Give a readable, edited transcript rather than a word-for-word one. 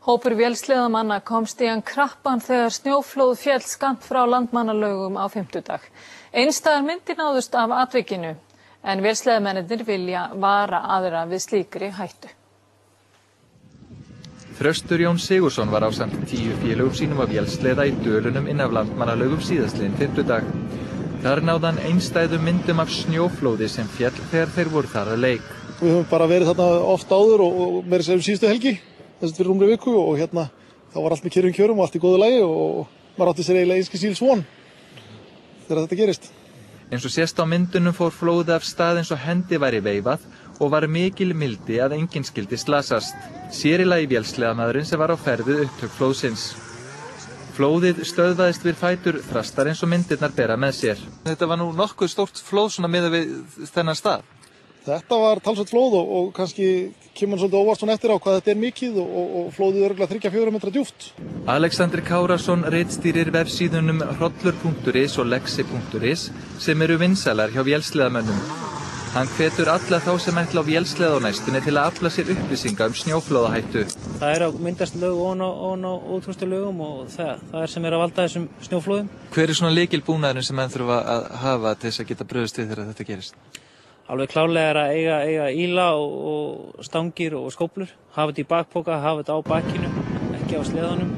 Hópur vélsleðamanna komst í hann krappan þegar snjóflóð féll skammt frá Landmannalaugum á fimmtudag. Einstæðar myndir náðust af atvikinu, en vélsleðamennirnir vilja vara aðra við slíkri hættu. Þröstur Jón Sigurðsson var ásamt 10 félögum sínum af vélsleða í Dölunum inn af Landmannalaugum síðastliðinn fimmtudag. Þar náði hann einstæðum myndum af snjóflóði sem féll þegar þeir voru þar að leik. Við höfum bara verið þarna oft áður og meira sem síðustu helgi. Þessi fyrir rúmri viku og þá var allt með kyrrum kjörum og allt í góðu lagi og maður átti sér eiginlega einskis von þegar þetta gerist. Eins og sést á myndunum fór flóðið af stað eins og hendi væri veifað og var mikil mildi að enginn skyldi slasast. Sér í lagi vélsleðamaðurinn sem var á ferð við upptök flóðsins. Flóðið stöðvaðist við fætur Þrastar eins og myndirnar bera með sér. Þetta var nú nokkuð stórt flóð svona miðað við þennan stað. Þetta var talsvert flóð og kannski kemur svolítið óvart svona eftir á hvað þetta er mikið og flóðið örugglega 3-4 metra djúpt. Alexander Kárason ritstýrir vefsíðunum hrollur.is og lexi.is sem eru vinsælar hjá vélsleðamönnum. Hann hvetur alla þá sem ætla á vélsleða á næstunni til að afla sér upplýsinga snjóflóðahættu. Það er að myndast lög ofan á ótrústu lögum og það er sem er að valda þessum snjóflóðum. Hver er svona lykilbúnaðurinn sem menn þurfa að hafa til þess að geta brugðist við þegar þetta gerist? Alveg klárlega er að eiga íla og stangir og skóflur, hafa þetta í bakpoka, hafa þetta á bakinu, ekki á sleðanum.